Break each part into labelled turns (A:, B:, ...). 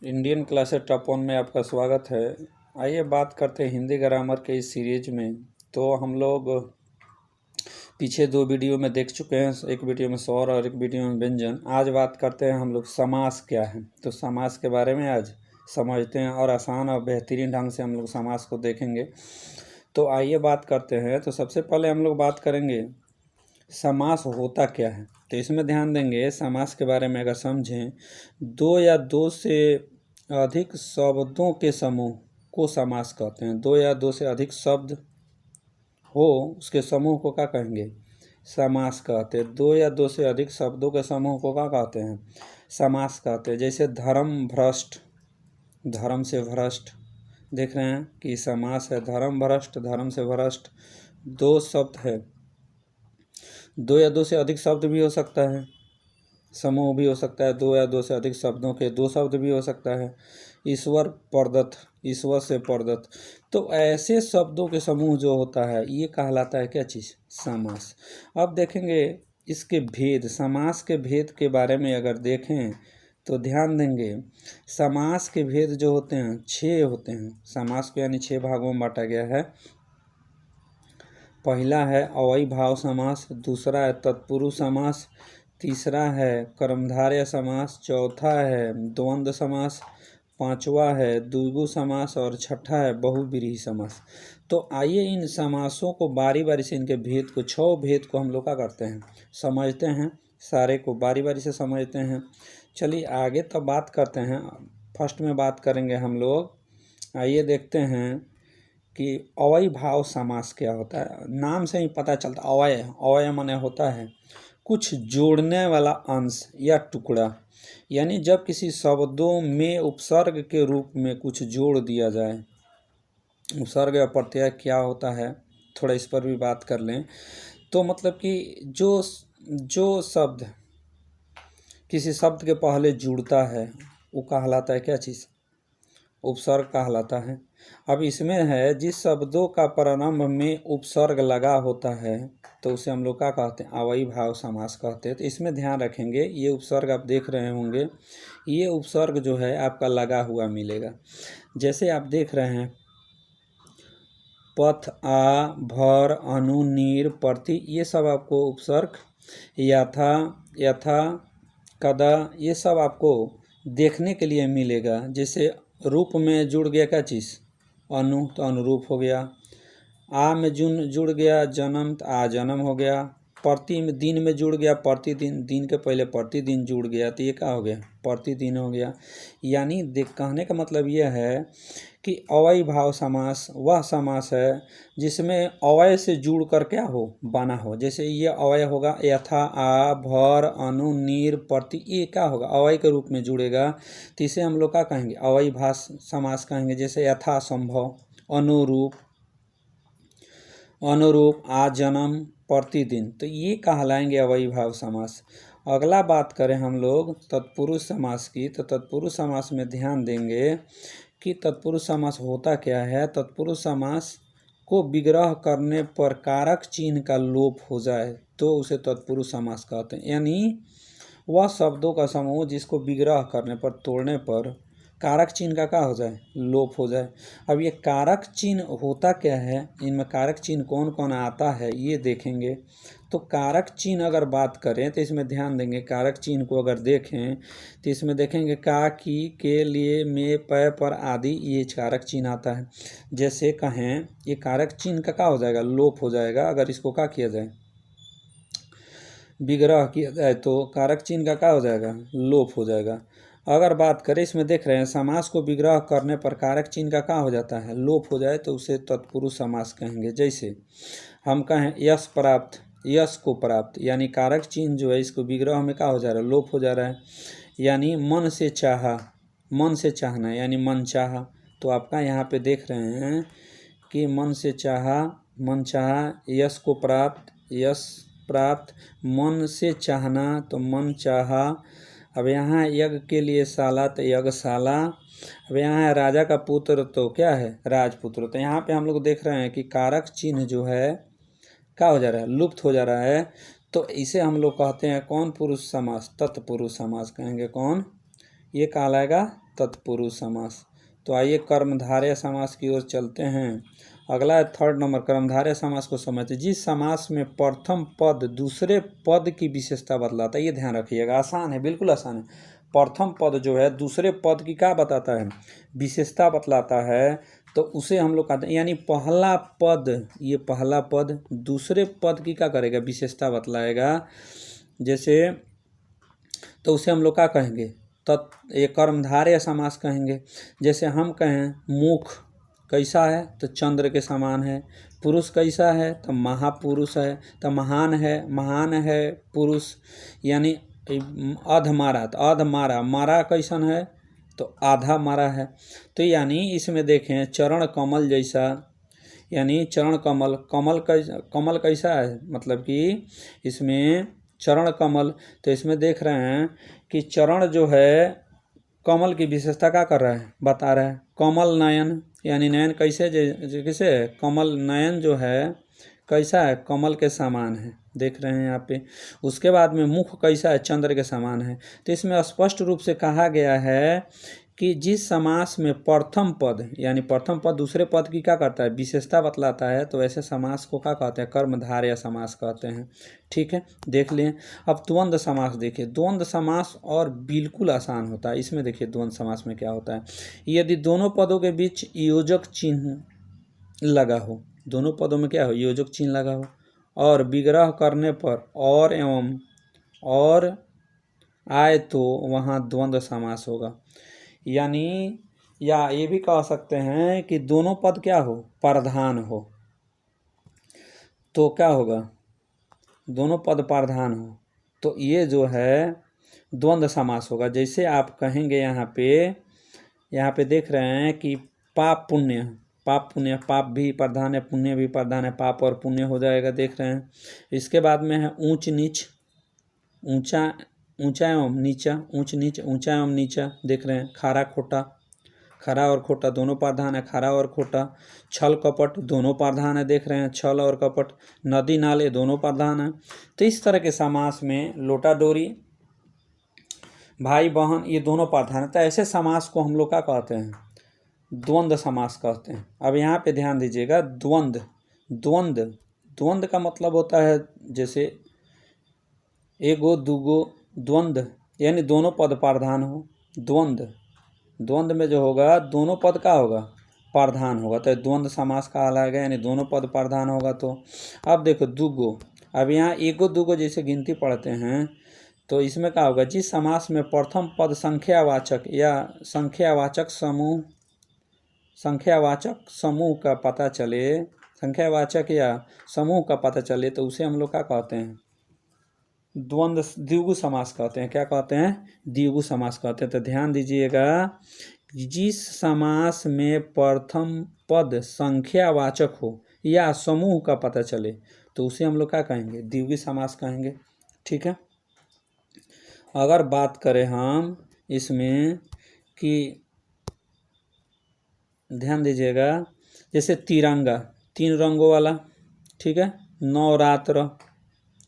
A: Indian classes top one में आपका स्वागत है। आइए बात करते हैं हिंदी ग्रामर के इस सीरीज में। तो हम लोग पीछे दो वीडियो में देख चुके हैं, एक वीडियो में स्वर और एक वीडियो में व्यंजन। आज बात करते हैं हम लोग समास क्या है। तो समास के बारे में आज समझते हैं और आसान और बेहतरीन ढंग से हम लोग समास को देखेंगे। तो आइए बात करते हैं। तो सबसे पहले हम लोग बात करेंगे समास होता क्या है। तो इसमें ध्यान देंगे, समास के बारे में अगर समझें, दो या दो से अधिक शब्दों के समूह को समास कहते हैं। दो या दो से अधिक शब्द हो उसके समूह को क्या कहेंगे? समास कहते हैं। दो या दो से अधिक शब्दों के समूह को क्या कहते हैं? समास कहते हैं। जैसे धर्म भ्रष्ट, धर्म से भ्रष्ट, देख रहे हैं कि समास है। धर्म भ्रष्ट, धर्म से भ्रष्ट दो शब्द है। दो या दो से अधिक शब्द भी हो सकता है, समूह भी हो सकता है। दो या दो से अधिक शब्दों के दो शब्द भी हो सकता है। ईश्वर प्रदत्त, ईश्वर से प्रदत्त। तो ऐसे शब्दों के समूह जो होता है ये कहलाता है क्या चीज़? समास। अब देखेंगे इसके भेद, समास के भेद के बारे में अगर देखें तो ध्यान देंगे, समास के भेद जो होते हैं 6 होते हैं। समास को यानी 6 भागों में बांटा गया है। पहला है अवयवी भाव समास, दूसरा है तत्पुरुष समास, तीसरा है कर्मधारय समास, चौथा है द्वंद्व समास, पांचवा है द्विगु समास और छठा है बहुव्रीहि समास। तो आइए इन समासों को बारी बारी से, इनके भेद को, 6 भेद को हम लोग क्या करते हैं? समझते हैं। सारे को बारी बारी से समझते हैं। चलिए आगे तो बात करते हैं। फर्स्ट में बात करेंगे हम लोग, आइए देखते हैं कि अवयवी भाव समास क्या होता है। नाम से ही पता चलता, अवयव माने होता है कुछ जोड़ने वाला अंश या टुकड़ा। यानी जब किसी शब्दों में उपसर्ग के रूप में कुछ जोड़ दिया जाए। उपसर्ग या प्रत्यय क्या होता है, थोड़ा इस पर भी बात कर लें। तो मतलब कि जो शब्द किसी शब्द के पहले जुड़ता है वो कहलाता है क्या चीज़? उपसर्ग कहलाता है। अब इसमें है जिस शब्दों का प्रारंभ में उपसर्ग लगा होता है तो उसे हम लोग क्या कहते हैं? अवयवी भाव समास कहते हैं। तो इसमें ध्यान रखेंगे, ये उपसर्ग आप देख रहे होंगे, ये उपसर्ग जो है आपका लगा हुआ मिलेगा। जैसे आप देख रहे हैं पथ, आ, भर, अनु, नीर, प्रति, ये सब आपको उपसर्ग, यथा, यथा, कदा, ये सब आपको देखने के लिए मिलेगा। जैसे रूप में जुड़ गया क्या चीज़? अनु, तो अनुरूप हो गया। आ में जुड़ गया जन्म, तो आ जन्म हो गया। प्रति में दिन में जुड़ गया प्रतिदिन, दिन के पहले प्रतिदिन जुड़ गया तो ये क्या हो गया? प्रतिदिन हो गया। यानी कहने का मतलब यह है कि अवयवी भाव समास वह समास है जिसमें अवयव से जुड़ कर क्या हो? बना हो। जैसे ये अवयव होगा यथा, आ, भर, अनु, नीर, प्रति, ये क्या होगा? अवयव के रूप में जुड़ेगा तो इसे हम लोग क्या कहेंगे? अवयवी भाव समास कहेंगे। जैसे यथा संभव, अनुरूप, आ जन्म, प्रतिदिन, तो ये कहलाएंगे अवयवी भाव समास। अगला बात करें हम लोग तत्पुरुष समास की। तो तत्पुरुष समास में ध्यान देंगे कि तत्पुरुष समास होता क्या है। तत्पुरुष समास को विग्रह करने पर कारक चिन्ह का लोप हो जाए तो उसे तत्पुरुष समास कहते हैं। यानी वह शब्दों का समूह जिसको विग्रह करने पर, तोड़ने पर कारक चिन्ह का क्या हो जाए? लोप हो जाए। अब ये कारक चिन्ह होता क्या है, इनमें कारक चिन्ह कौन कौन आता है ये देखेंगे। तो कारक चिन्ह अगर बात करें तो इसमें ध्यान देंगे, कारक चिन्ह को अगर देखें तो इसमें देखेंगे का, की, के, लिए, में, पै, पर आदि, ये कारक चिन्ह आता है। जैसे कहें ये कारक चिन्ह का क्या हो जाएगा? लोप हो जाएगा। अगर इसको क्या किया जाए? विग्रह किया जाए तो कारक चिन्ह का क्या हो जाएगा? लोप हो जाएगा। अगर बात करें, इसमें देख रहे हैं समास को विग्रह करने पर कारक चिन्ह का क्या हो जाता है? लोप हो जाए तो उसे तत्पुरुष समास कहेंगे। जैसे हम कहें यश प्राप्त, यश को प्राप्त, यानी कारक चिन्ह जो है इसको विग्रह में क्या हो जा रहा है? लोप हो जा रहा है। यानी मन से चाहा, मन से चाहना, यानी मन चाहा, तो आपका यहाँ पे देख रहे हैं कि मन से चाहा, मन चाहा, यश को प्राप्त, यश प्राप्त, मन से चाहना तो मन चाहा। अब यहाँ यज्ञ के लिए शाला तो यज्ञशाला। अब यहाँ है राजा का पुत्र तो क्या है? राजपुत्र। तो यहाँ पे हम लोग देख रहे हैं कि कारक चिन्ह जो है क्या हो जा रहा है? लुप्त हो जा रहा है। तो इसे हम लोग कहते हैं कौन पुरुष समास? तत्पुरुष समास कहेंगे। कौन? ये कहलाएगा तत्पुरुष समास। तो आइए कर्मधारय समास की ओर चलते हैं। अगला है 3rd नंबर, कर्मधारय समास को समझते। जिस समास में प्रथम पद दूसरे पद की विशेषता बतलाता है, ये ध्यान रखिएगा, आसान है, बिल्कुल आसान है। प्रथम पद जो है दूसरे पद की क्या बताता है, विशेषता बतलाता है, तो उसे हम लोग कहते हैं, यानी पहला पद, ये पहला पद दूसरे पद की क्या करेगा, विशेषता बतलाएगा, जैसे, तो उसे हम लोग क्या कहेंगे, ये कर्मधारय समास कहेंगे। जैसे हम कहें मुख कैसा है, तो चंद्र के समान है। पुरुष कैसा है, तो महापुरुष है। तो महान है पुरुष, यानी अधमारा, तो अधमारा, मारा कैसन है, तो आधा मारा है। तो यानी इसमें देखें चरण कमल जैसा, यानी चरण कमल, कमल कैसा है, मतलब कि इसमें चरण कमल, तो इसमें देख रहे हैं कि चरण जो है कमल की विशेषता क्या कर रहा है, बता रहा है। कमल नयन, यानी नयन कैसे, कैसे है, कमल नयन जो है कैसा है, कमल के समान है, देख रहे हैं यहाँ पे। उसके बाद में मुख कैसा है, चंद्र के समान है। तो इसमें स्पष्ट रूप से कहा गया है कि जिस समास में प्रथम पद, यानी प्रथम पद दूसरे पद की क्या करता है, विशेषता बतलाता है, तो ऐसे समास को क्या कहते हैं, कर्मधारय समास कहते हैं। ठीक है, देख लें। अब द्वंद्व समास देखिए। द्वंद्व समास और बिल्कुल आसान होता है। इसमें देखिए द्वंद्व समास में क्या होता है, यदि दोनों पदों के बीच योजक चिन्ह लगा हो, दोनों पदों में क्या हो, योजक चिन्ह लगा हो, और विग्रह करने पर और एवं और आए तो वहाँ द्वंद्व समास होगा। यानी या ये भी कह सकते हैं कि दोनों पद क्या हो, प्रधान हो, तो क्या होगा, दोनों पद प्रधान हो, तो ये जो है द्वंद्व समास होगा। जैसे आप कहेंगे यहाँ पे देख रहे हैं कि पाप पुण्य, पाप भी प्रधान है, पुण्य भी प्रधान है, पाप और पुण्य हो जाएगा, देख रहे हैं। इसके बाद में है ऊंच नीच, ऊंचा एवं नीचा, ऊंच नीच, ऊंचा एवं नीचा, देख रहे हैं। खारा खोटा, खरा और खोटा दोनों प्रधान है, खरा और खोटा। छल कपट दोनों प्रधान है, देख रहे हैं, छल और कपट। नदी नाले दोनों प्रधान है। तो इस तरह के समास में लोटा डोरी, भाई बहन, ये दोनों प्रधान है। तो ऐसे समास को हम लोग क्या कहते हैं, द्वंद्व समास कहते हैं। अब यहाँ पे ध्यान दीजिएगा, द्वंद्व का मतलब होता है जैसे एगो दूगो, द्वंद्व यानी दोनों पद प्रधान हो। द्वंद्व में जो होगा दोनों पद का होगा, प्रधान होगा, तो द्वंद्व समास कहलाएगा, यानी दोनों पद प्रधान होगा। तो अब देखो दूगो, अब यहाँ एगो दूगो जैसे गिनती पढ़ते हैं, तो इसमें क्या होगा, जिस समास में प्रथम पद संख्यावाचक या संख्यावाचक समूह का पता चले, संख्यावाचक या समूह का पता चले, तो उसे हम लोग क्या कहते हैं, द्विगु समास कहते हैं। क्या कहते हैं, द्विगु समास कहते हैं। तो ध्यान दीजिएगा, जिस समास में प्रथम पद संख्यावाचक हो या समूह का पता चले, तो उसे हम लोग क्या कहेंगे, द्विगु समास कहेंगे। ठीक है। अगर बात करें हम इसमें कि ध्यान दीजिएगा, जैसे तिरंगा, 3 रंगों वाला, ठीक है, नवरात्र,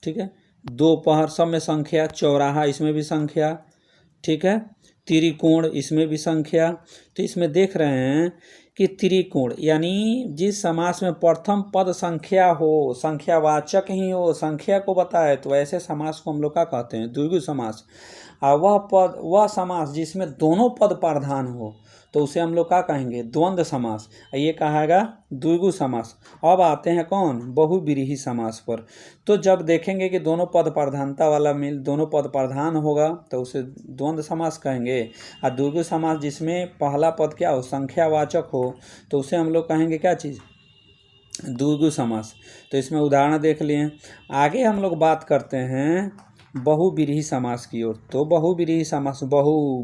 A: ठीक है, दोपहर, सब में संख्या, चौराहा इसमें भी संख्या, ठीक है, त्रिकोण इसमें भी संख्या। तो इसमें देख रहे हैं कि त्रिकोण, यानी जिस समास में प्रथम पद संख्या हो, संख्यावाचक ही हो, संख्या को बताए, तो ऐसे समास को हम लोग क्या कहते हैं, द्विगु समास। और वह समास जिसमें दोनों पद प्रधान हो, तो उसे हम लोग क्या कहेंगे, द्वंद्व समास। ये कहेगा द्विगु समास। अब आते हैं कौन, बहुव्रीहि समास पर। तो जब देखेंगे कि दोनों पद प्रधानता वाला दोनों पद प्रधान होगा, तो उसे द्वंद्व समास कहेंगे। और द्विगु समास जिसमें पहला पद क्या हो, संख्यावाचक हो, तो उसे हम लोग कहेंगे क्या चीज़, द्विगु समास। तो इसमें उदाहरण देख लिए। आगे हम लोग बात करते हैं बहुव्रीहि समास की ओर। तो बहुव्रीहि समास, बहु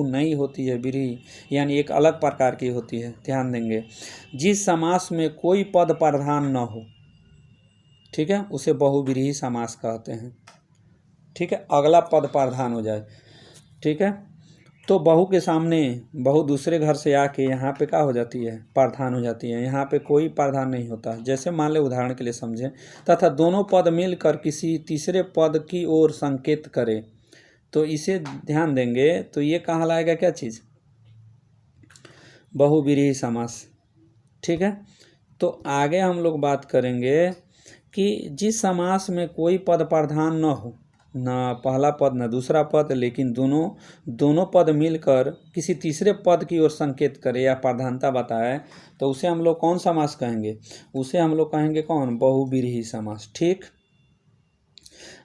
A: नहीं होती है, व्रीहि यानी एक अलग प्रकार की होती है, ध्यान देंगे। जिस समास में कोई पद प्रधान न हो, ठीक है, उसे बहुव्रीहि समास कहते हैं। ठीक है, अगला पद प्रधान हो जाए, ठीक है, तो बहु के सामने बहु दूसरे घर से आके यहाँ पे क्या हो जाती है, प्रधान हो जाती है। यहाँ पे कोई प्रधान नहीं होता। जैसे मान ले, उदाहरण के लिए समझें, तथा दोनों पद मिलकर किसी तीसरे पद की ओर संकेत करे, तो इसे ध्यान देंगे तो ये कहलाएगा क्या चीज़, बहुव्रीहि समास। ठीक है। तो आगे हम लोग बात करेंगे कि जिस समास में कोई पद प्रधान न हो, ना पहला पद ना दूसरा पद, लेकिन दोनों पद मिलकर किसी तीसरे पद की ओर संकेत करे या प्रधानता बताए, तो उसे हम लोग कौन समास कहेंगे, उसे हम लोग कहेंगे कौन, बहुव्रीहि समास। ठीक।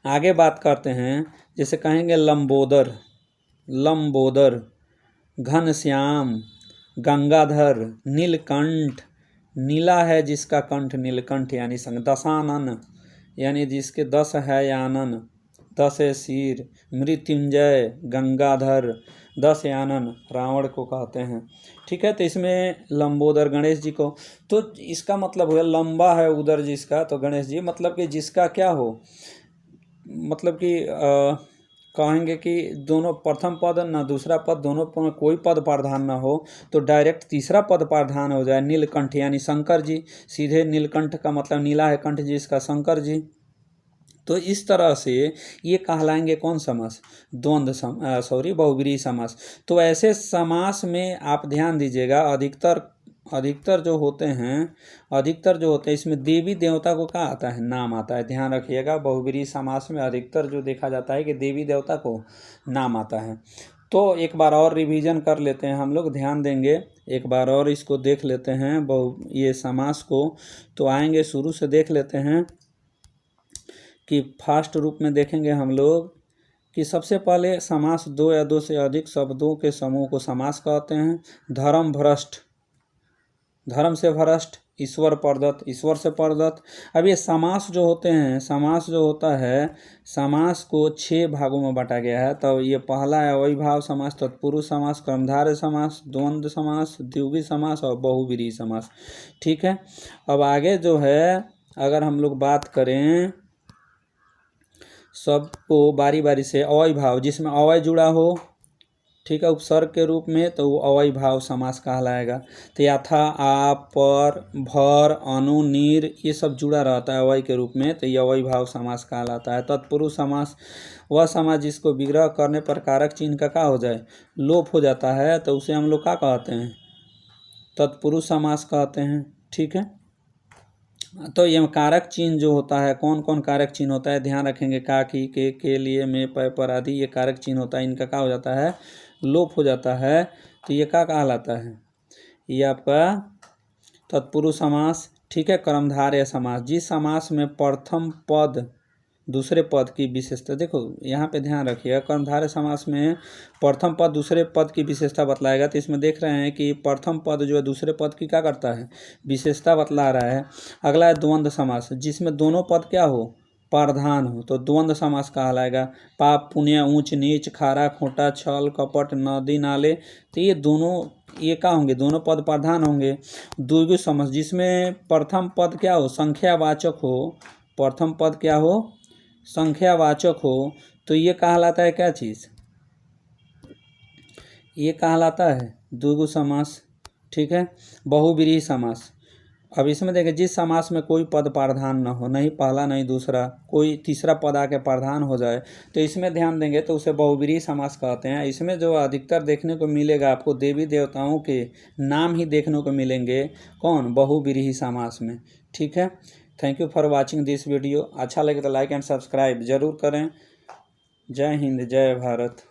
A: आगे बात करते हैं, जैसे कहेंगे लंबोदर, लंबोदर, घनश्याम, गंगाधर, नीलकंठ, नीला है जिसका कंठ नीलकंठ यानी संग, दशानन यानी जिसके 10 है यानन, 10 सिर, मृत्युंजय, गंगाधर, 10 यानन रावण को कहते हैं। ठीक है। तो इसमें लंबोदर गणेश जी को, तो इसका मतलब हुआ लंबा है उदर जिसका, तो गणेश जी मतलब कि जिसका क्या हो, मतलब कि कहेंगे कि दोनों प्रथम पद ना दूसरा पद, दोनों में कोई पद प्रधान ना हो, तो डायरेक्ट तीसरा पद प्रधान हो जाए, नीलकंठ यानी शंकर जी, सीधे नीलकंठ का मतलब नीला है कंठ जी इसका, शंकर जी। तो इस तरह से ये कहलाएंगे कौन समास, बहुव्रीहि समास। तो ऐसे समास में आप ध्यान दीजिएगा, अधिकतर जो होते हैं इसमें देवी देवता को क्या आता है, नाम आता है। ध्यान रखिएगा, बहुव्रीहि समास में अधिकतर जो देखा जाता है कि देवी देवता को नाम आता है। तो एक बार और रिवीजन कर लेते हैं हम लोग, ध्यान देंगे, एक बार और इसको देख लेते हैं ये समास को। तो आएंगे शुरू से देख लेते हैं कि फास्ट रूप में देखेंगे हम लोग कि सबसे पहले समास दो या दो से अधिक शब्दों के समूह को समास कहते हैं। धर्म भ्रष्ट, धर्म से भ्रष्ट, ईश्वर प्रदत्त, ईश्वर से प्रदत्त। अब ये समास जो होते हैं, समास जो होता है, समास को 6 भागों में बांटा गया है। तो ये पहला है अव्ययीभाव समास, तत्पुरुष समास, कर्मधारय समास, द्वंद्व समास, द्विगु समास और बहुव्रीहि समास। ठीक है। अब आगे जो है अगर हम लोग बात करें सबको बारी बारी से, अव्ययीभाव जिसमें अवय जुड़ा हो, ठीक है, उपसर्ग के रूप में, तो वो अव्ययीभाव समास कहलाएगा। तो यथा, आप, पर, भर, अनु, नीर ये सब जुड़ा रहता है अवय के रूप में, तो ये अव्ययीभाव समास कहलाता है। तत्पुरुष समास वह समास जिसको विग्रह करने पर कारक चिन्ह का क्या हो जाए, लोप हो जाता है, तो उसे हम लोग क्या कहते हैं, तत्पुरुष समास कहते हैं। ठीक है। तो ये कारक चिन्ह जो होता है, कौन कौन कारक चिन्ह होता है, ध्यान रखेंगे, का, की, के लिए, में, पर आदि ये कारक चिन्ह होता है, इनका क्या हो जाता है, लोप हो जाता है। तो ये क्या कहलाता है, ये आपका तत्पुरुष समास। ठीक है। कर्मधारय समास, जिस समास में प्रथम पद दूसरे पद की विशेषता, देखो यहाँ पे ध्यान रखिएगा, कर्मधारय समास में प्रथम पद दूसरे पद की विशेषता बतलाएगा। तो इसमें देख रहे हैं कि प्रथम पद जो है दूसरे पद की क्या करता है, विशेषता बतला रहा है। अगला है द्वंद्व समास, जिसमें दोनों पद क्या हो, प्रधान हो, तो द्वंद्व समास कहलाएगा। पाप पुण्य, ऊंच नीच, खारा खोटा, छल कपट, नदी नाले, तो ये दोनों ये क्या होंगे, दोनों पद प्रधान होंगे। द्विगु समास, जिसमें प्रथम पद क्या हो, संख्यावाचक हो, प्रथम पद क्या हो, संख्यावाचक हो, तो ये कहलाता है क्या चीज़, ये कहलाता है द्विगु समास। ठीक है। बहुव्रीहि समास, अब इसमें देखें, जिस समास में कोई पद प्रधान न हो, नहीं पहला नहीं दूसरा, कोई तीसरा पद आके प्रधान हो जाए, तो इसमें ध्यान देंगे तो उसे बहुव्रीहि समास कहते हैं। इसमें जो अधिकतर देखने को मिलेगा आपको, देवी देवताओं के नाम ही देखने को मिलेंगे, कौन, बहुव्रीहि समास में। ठीक है। Thank you for watching this video. अच्छा लगे तो लाइक एंड सब्सक्राइब जरूर करें। जय हिंद, जय भारत।